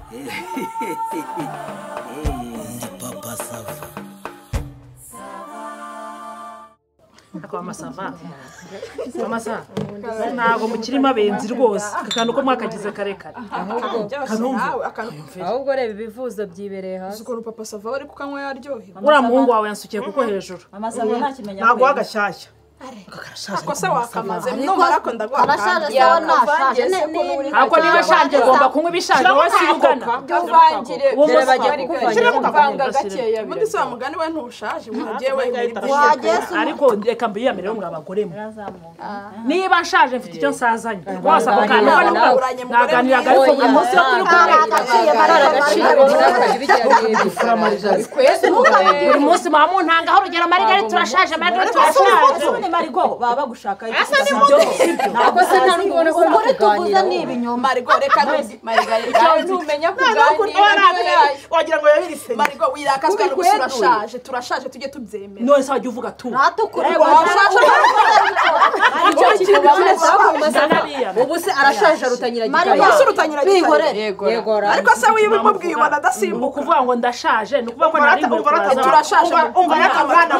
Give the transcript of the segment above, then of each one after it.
Papa Sava. Kwa masava. Mama sa. Nago mukirimo abenzi rwose. Akantu ko mwakagize karekare. Ahubwo reba ibivuzo byibereye hasi. Uko Papa Sava ari kukanywa yaryohe. Ura muhungu wawe yansukiye kuko hejuru. Mama Sava ntakimenya. Nago agashyashya. Akose wakamaze numara ko ndagwa. Arashaje sawa nashaje. Ako niba shanje ngomba kunywa ibishaje wasi ugana. Uvangire. Dore bajya kuvanga gakeya. Mundi se mugani we ntushaje unagiye we. Ariko reka mbiyamire mwe abagore mwe. Niba nshaje mfite icyo nsazanye. Wasa ko kana naganiraga ariko buri munsi yo turi buri munsi mamu ntanga aho rugera Marigari turashaje Marigari turashaje Marigo baba bagushaka asa ni muto nako se nta n'ubone ko tuvuza ni ibinyoma Marigo reka Marigari ntumenya kuganira wagira ngo yabirise Marigo wirakazwa no gusurashaje turashaje tujye tubyemera none se wajya uvuga tu natukuri ubu se arashaje arutanyiragira Marigo urutanyira yegora ariko se wibimubwiye ubona dasimbuka kuvuga ngo ndashaje no kuvuga ko nari turashaje umva nakamwana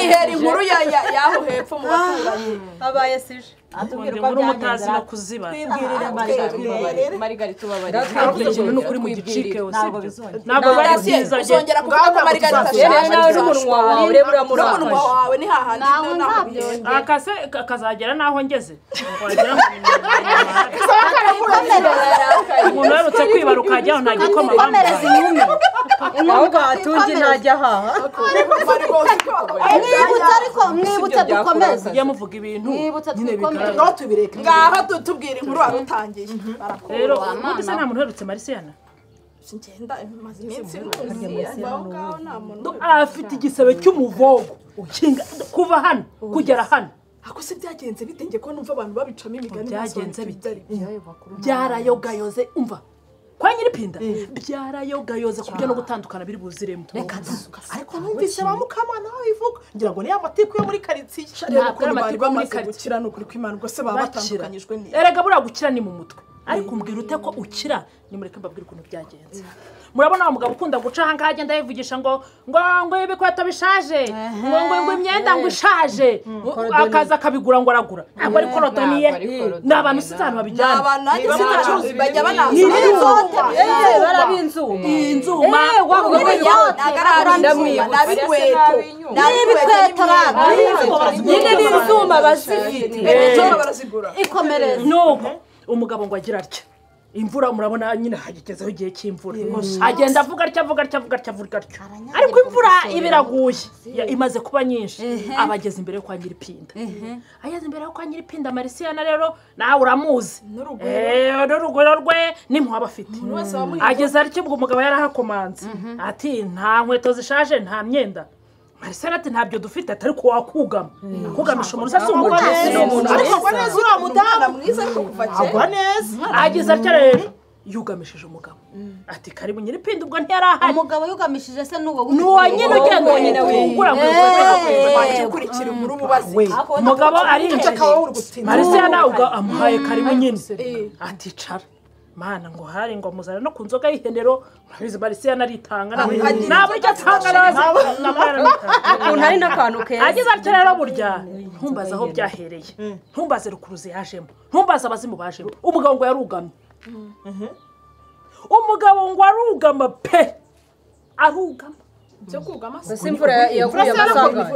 Ihera inkuru yaho hepfo mu baturanyi abaye sije atubwira ko mutazi no kuziba twibwirire Marigari tubabarira ikintu no kuri mu gicike ntabwo bari byiza uzongera kuvuga ko Marigari nawe n'umunwa wawe urebura muraka n'umunwa wawe ni hahandi akase kazagera naho ngeze wagera umuntu yarutse kwibaruka ajyaho nta gikoma komereza inkumi ahubwo atungi ntajya haha mwibutse dukomeze yamuvuga ibintu nyine bikomeye ngaho tubireke ngaho tubwira inkuru warutangiye rero ubundi se nta muntu uherutse Marisiana ngenda maze iminsi afite igisebe cy'umuvogo kuva hano kugera hano ako se byagenze bitenge ko numva abantu babicamo imigani byagenze bitari byarayogayoze umva kwa nyiripinda byarayogayoze kubyo no gutandukana biri buziremo ariko numvise bamukamana bivuga ngira ngo ni amatiku yo muri karitsiye ntabwo amatiku yo muri karitsiye gukira no kuri kwimana ubwo se baba batandukanyijwe ni erega buriya gukira ni mu mutwe ariko umbwira ute ko ukira ni mureke mbabwira ukuntu byagenze murabona wa mugabo ukunda guca hanga agenda yivugisha ngo ibikweto bishaje ngo imyenda ngo ishaje akaza akabigura ngo aragura ntabwo ari korotoniye n'abantu sitani babijyana abantu nanjye sinacuruzi bajya banaza barabinzuma inzuma nyine n'inzuma barazigura ikomereza nuko umugabo ngo agira atya imvura murabona nyine hagezeho igihe cy'imvura agenda avuga atya ariko imvura ibiraguye imaze kuba nyinshi abageze imbere yo kwa nyiripinda ageze imbere yo kwa nyiripinda Marisiana rero nawe uramuzi n'urugwiro rwe n'impuhwe afite ageze atya ubwo umugabo yarahakomanze ati nta nkweto zishaje nta myenda Marisiana ati ntabyo dufite atari ko wakugama kugamisha umuntu se umugore ariko ngo neza ura mudana mwiza ariko kuva agwa neza agize atya rero yugamishije umugabo ati karibu nyiripinda ubwo ntiyarahari umugabo yugamishije se nuwa nyine ugenda nyine wungura ngo kurikira inkuru mubazi umugabo arinje Marisiana amuhaye karibu nyine aticara mana ngo hari ngo muzana no kunzoga yihendero murabizi Marisiana aritanga nabo icyo atanga ukuntu ari n'akantu keza agize atya rero burya ntumbaza aho byahereye ntumbaze rukuruzi yajemo ntumbaze abazimu bajemo umugabo ngo yarugamye umugabo ngo arugama pe arugama cyo kugama se imvura yaguye amasanga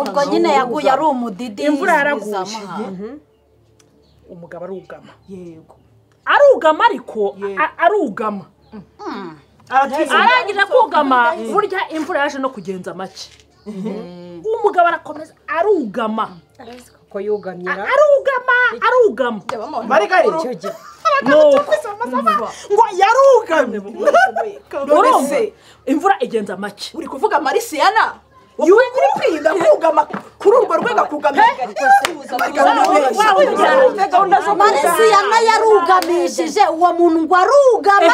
ubwo nyine yaguye ari umudidi imvura yaraguye umugabo arugama yego arugama ariko arugama arangije kugama burya imvura yaje no kugenza make umugabo arakomeza arugama ko yugamyira arugama Marigari ngo yarugamye urumva imvura igenza make uri kuvuga Marisiana nyiripinda kugama kuri urwo rwego akugamira Marisiyana yarugamishije uwo muntu ngo arugama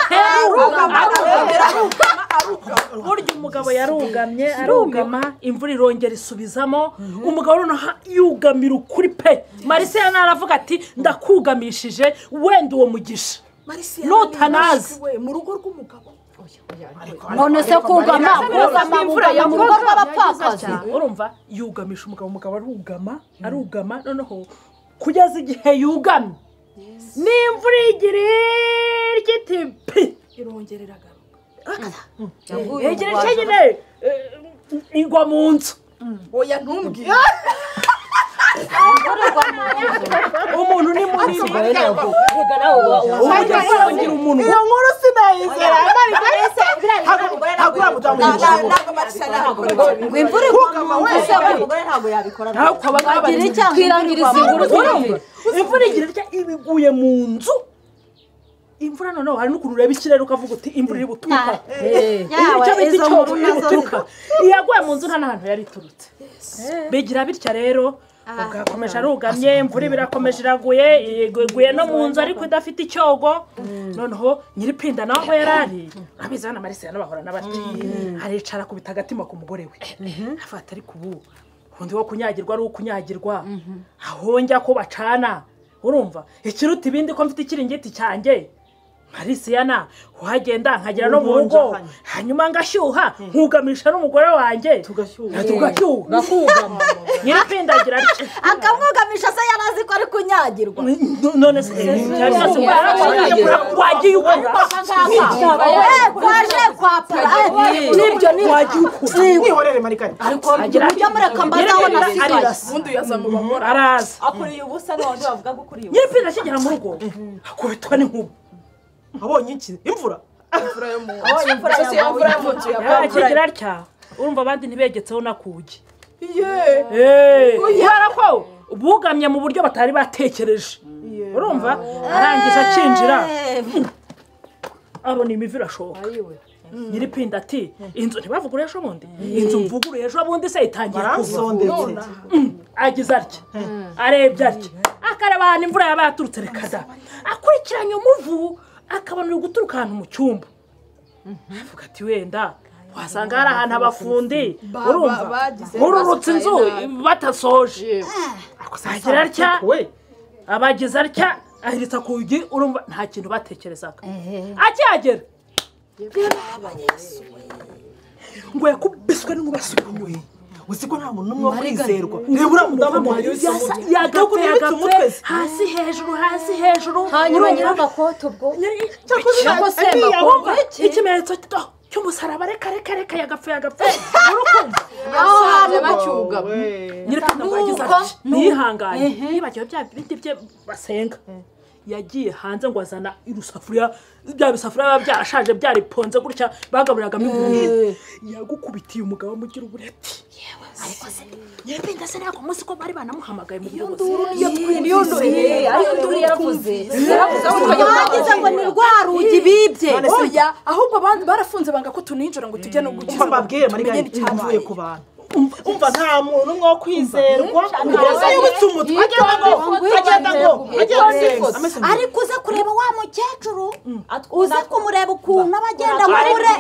burya umugabo arugama imvura irongera isubizamo umugabo noneho yugamira ukuri pe Marisiyana aravuga ati ndakugamishije wenda uwo mugisha nutanazi mu rugo rw'umugabo none se kugama mu rugo rw'abapfakazi urumva yugamisha umugabo arugama noneho kugeza igihe yugamye n'imvura igira igiti irongerera yegereje nyine igwa mu nzu oya ntumbwire umuntu ni munini umuntu iyo nkuru sinayizera ngo imvura ntabwo yabikora twirangiriza inkuru imvura igira ibiguye mu nzu imvura noneho hari n'ukuntu ureba ikirere ukavuga uti imvura iri buturuka icyo bita icyobo iri buturuka iyaguye mu nzu nta n'ahantu yari iturutse bigira bitya rero ugakomeje arugamye imvura birakomeje iraguye no mu nzu ariko idafite icyogo noneho nyiripinda naho yari ari abizi hano Marisiyana bahorana bati aricara akubita agatima ku mugore we afata ariko ubu undi wo kunyagirwa ari ukunyagirwa aho njya ko bacana urumva ikiruta ibindi ko mfite ikiringiti cyanjye Marisiyana uhagenda nkagera no mu rugo hanyuma ngashyuha nkugamisha n'umugore wanjye tugashyuha nyiripindagira akamwugamisha se yarazi ko ari kunyagirwa none se wagiye ukura kwaje kwapura nibyo mwihorere marikari ariko ujya mureka mbazaho nasigaye ubundi uyaza mu bagore araza akuriye ubusa n'abandi bavuga ko ukuriye nyiripinda akigera mu rugo akubitwa n'inkuba abonye iki imvura akigera atya urumva abandi ntibegetseho nakuge yeee kubera ko bugamye mu buryo batari batekereje urumva arangije akinjira abona imivu irashoka nyiripinda ati inzu ntibavugure ejo bundi inzu mvuguruye ejo bundi se itangiye baransondetse agize atya arebye atya akareba ahantu imvura yaba yaturutse reka da akurikiranye umuvu akabona uri guturuka ahantu mu cyumba avuga ati wenda wasanga hari ahantu abafundi urumva ururutse inzu batasoje agira atya abagize atya ahiritsa ku rugi urumva nta kintu batekerezaga akihagera ngo yakubiswe n'umubasirwe uzi ko nta muntu n'umwe wo kwizerwa reba uriya mudamu yagapfe hasi hejuru hanyuma nyir'agakote ubwo ikimenyetso cy'umusaraba reka yagapfe urukumva aho hantu bacyugama nyir'ipinda ngo yagize ati ntihanganye yibagiwe bya bindi bye basenga yagiye hanze ngo azana irusafuriya bya bisafuriya biba byarashaje byariponze gutya bagaburiragamo ingurube yagukubitiye umugabo amugira ubureti ariko se nyiripinda se ntabwo munsi ko bari banamuhamagaye mu buryo niyo nduru ariko nduru yaravuze wagize ngo ni rwa rugi bibye oya ahubwo abandi barafunze banga ko tuninjira ngo tujye no gukiza mbabwire marigari mvuye ku bantu umva nta muntu umwe wo kwizerwa mbese yubitse umutwe agenda ngo ariko uza kureba wa mukecuru uza kumureba ukuntu aba agenda nk'ure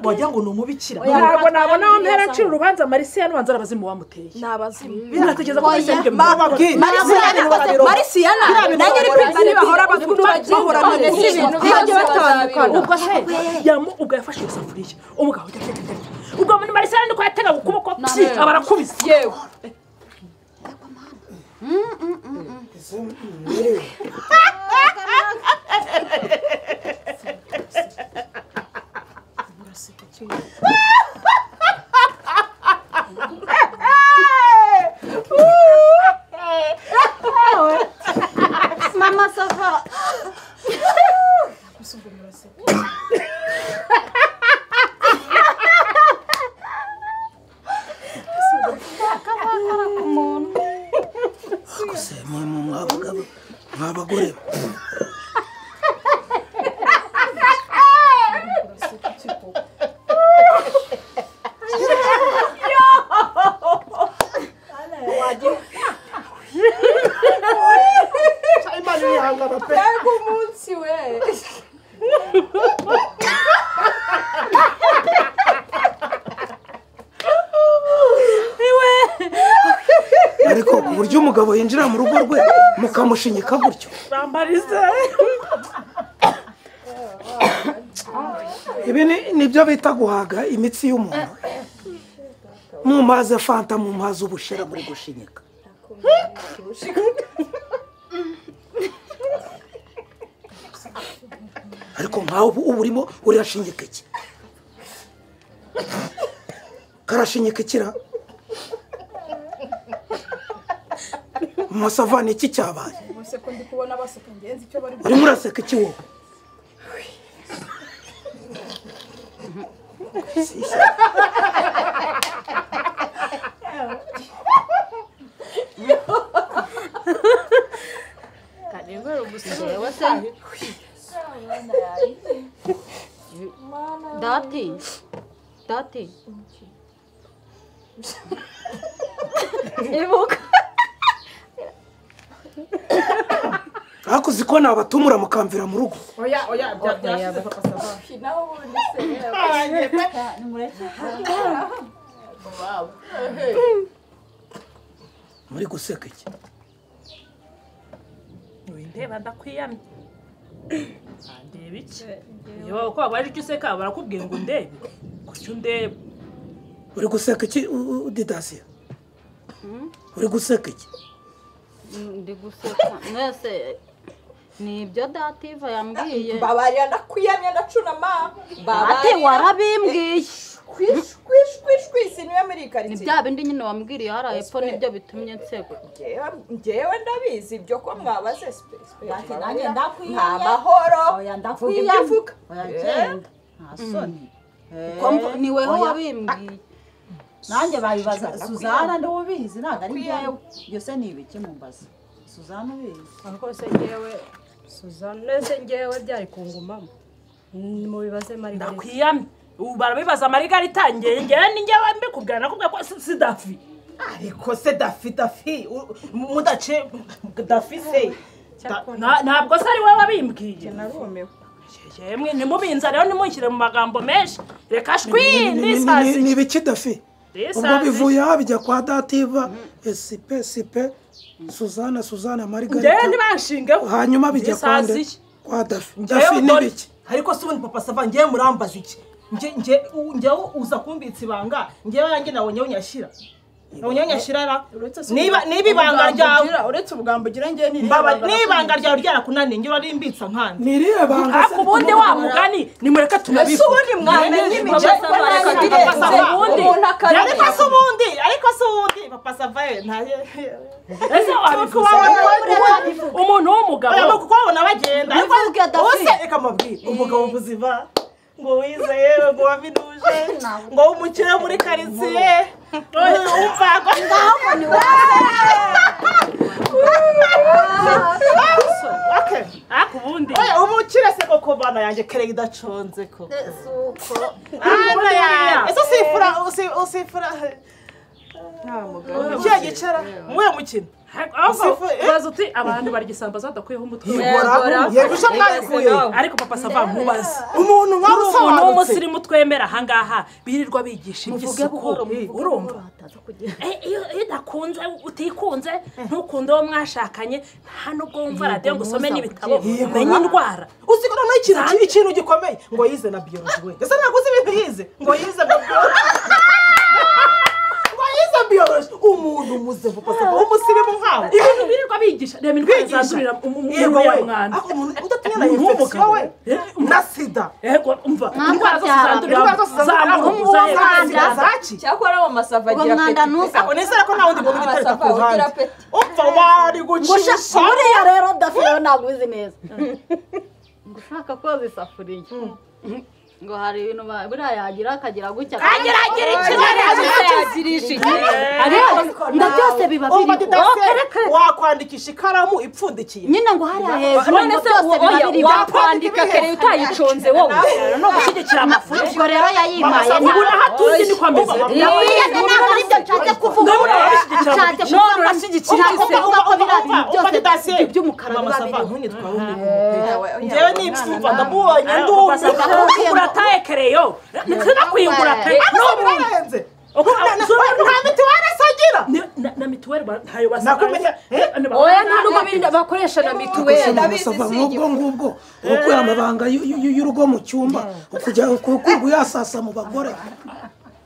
wagira ngo ni umubikira ntabwo nabona aho mpera ncira urubanza Marisiyana ubanza arabazimu wamuteye nabazimu binategeza ko Marisiyana ibyo mbabwire Marisiyana na nyir'ipinda bahora bahora ndetse ibintu byajya batandukana ubwo se ubwo yafashe iyo safuriya umugabo ujya ateka ubwo muri Marisiyana niko yategaga ukuboko aba arakubise yewe mama sava mwabagore kwihangana pe Mbega umunsi we ariko uburyo umugabo yinjira mu rugo rwe mukamushinyika gutyo bambarize ibi nibyo bita guhaga imitsi y'umuntu mumaze fanta mumaze ubushera muri gushinyika ariko nkaho ubu urimo urashinyika iki karashinyika ikira Masavani iki cyabaye bose ko ndi kubona baseka ngenzi icyo bari urimo uraseka iki wowe Dati ibuka ariko uziko nabatumura mukamvira mu rugo oya byasize papa sava naho ubundi se muri guseka iki ndeba ndakwiyamye ndeba iki iyo uko wabaje icyo useka barakubwiye ngo ndebe kucyo ndeba uri guseka iki Didasiya uri guseka iki ndi guseka mwese ni ibyo dativa yambwiye babarira ndakwiyamye ndacunama ate warabimbwiye kwishwisi niwe muri ni karitsiye bya bindi nyine wambwiriye hariya epfo nibyo bitumye nseka njyewe ndabizi ibyo ko mwabaze Ati nanjye ndakwiyamye. nta mahoro oya vuga ndakwiyamye ibyo uvuga oya genda nta soni ni weho wabimbwiye nanjye babibaza Suzana ndi ubizi ntabwo ari njyewe byose ni ibiki mumbaza Suzana ubizi rwose njyewe Suzana ese njyewe byari kungumamo mubibaze Margarita ndakwiyamye ubu barabibaza Margarita njyewe ni njyewe mbikubwira nakubwira ko si Dafi ariko se dafi mudace dafi se ntabwo se ari wowe wabimbwiye narumiwe yemwe nimubinza rero nimushyire mu magambo menshi reka shwi ndisazi ni ibiki Dafi ubwo bivuye aha bijya kwa Dativa sipe Suzana Margarita njyewe ntibanshingeho hanyuma bijya kwa nde kwa Dafi Dafi njyewe n'ibiki ariko se ubundi papa sava njyewe murambaza iki njyewe uza kumbitsa ibanga njyewe yanjye nabonyeho nyashyira nabonyeho nyashyira niba ibanga ryawe uretse ubugambo ugira njye n'ibanga ryawe ryarakunaniye njyewe urimbitsa nkandi niriye banga ariko ubundi wa mugani nimureka tunabivuga ubundi mwamenye imico ariko se ubundi papa sava ese wabivuze umuntu w'umugabo kuko babona bagenda ubuse reka mabwire umugabo ubuzima ngo wize yewe ngo waminuje ngo w'umukire muri karitsiye umva ngo ni ariko ubundi umukire se koko bana yanjye kere idaconze ko ese usifura kiya gicara muye mukino baza uti abantu barigisambaza badakwiyeho umutwe yego usha mwayikuye ariko papa sava nkubaze umuntu umuntu w'umusirimu twemera ahangaha birirwa bigisha iby'isuku urumva iyo udakunze utikunze ntukunde uwo mwashakanye nta nubwo wumva radiyo ngo usome n'ibitabo umenye indwara uzi ko noneho ikintu gikomeye ngo yize na biyoloji we ese ntabwo uzi ibintu yize ngo yize na biyoloji umuntu muze papa sava umusirimu nkawe ibintu birirwa bigisha reba indwara zandurira umwana udatinya na infection we na sida yego umva indwara zose zandurira zandurira zaki cyakora mu masava agira mwanda nusa ako nesera ko nta wundi muntu utareka ku ruhande upfa wari gucisha buriya rero Dafi rero ntabwo uzi neza ngo ushaka koza isafuriya ngo hari ibintu buriya yagira akagira gutya agira yagirisha iki ngo byose biba biri wakwandikisha ikaramu ipfundikiye nyine ngo hariya hejuru none se wakwandika kare utayiconze wowe no gushyigikira amafu ubwo rero yayimaye ubu nahatuzi niko ameze yawiye ntabwo aribyo nshatse kuvuga nshatse kuvuga urashyigikira kuvuga ko biriya bintu byose by'umukara biba biri njyewe nipfumva ndamubonye ndumva urataye kereyo sinakwiyungura pe birarenze nta mituweli asagira na mituweli ntayo nakumenya oya nta nubwo bakoresha na mituweli nk'ubwo ngubwo ukuye amabanga y'urugo mu cyumba ukujya uyasasa mu bagore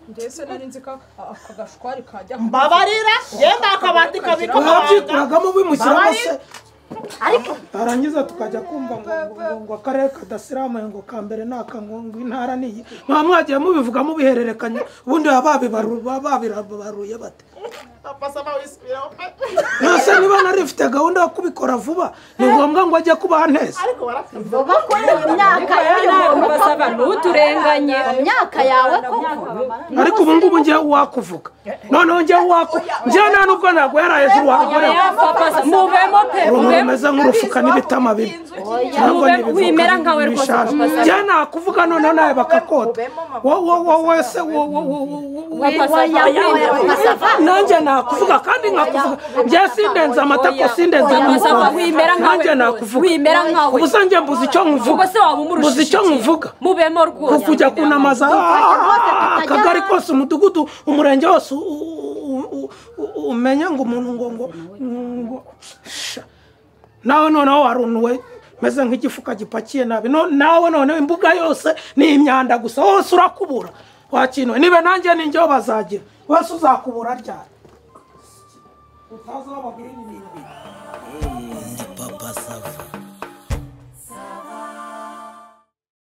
mbese nari nzi ko aka gashwari kajya mbabarira yenda akabati kabika wabyikuragamo bimushyiramo se arangiza tukajya kumva ngo akarere kadasiramuye ngo ka mbere ni aka ngo intara niyi mwaba mwagiye mubivuga mubihererekanya ubundi baba babibaruye bate nase niba narifite gahunda yo kubikora vuba ni ngombwa ngo ajye kubaha neza bakoreye imyaka y'umuntu basaba ntuturenganye imyaka yawe koko ariko ubu ngubu ngiye wakuvuga noneho ngiye nta nubwo ntabwo yari hejuru wagore muvemo pe umeze nk'urufuka n'ibitama bibi wimera nkawe rwose ngiye nakuvuga noneho nawe bakakota wowe se nanjye nakuvuga kandi nkakuvuga ngiye sindenze amatako sindenze nanjye nakuvuga ubusa njye mbuze icyo nkuvuga mbuze icyo nkuvuga mubemo rwose kujya kunamaza akagari kose umudugudu umurenge wose umenya ngo umuntu ngo nawe noneho warunuwe meze nk'igifuka gipakiye nabi nawe noneho imbuga yose ni imyanda gusa wose urakubura wakinwe nibe nanjye ninjyeho bazagira wese uzakubura ryari utazi aho bagurira ibintu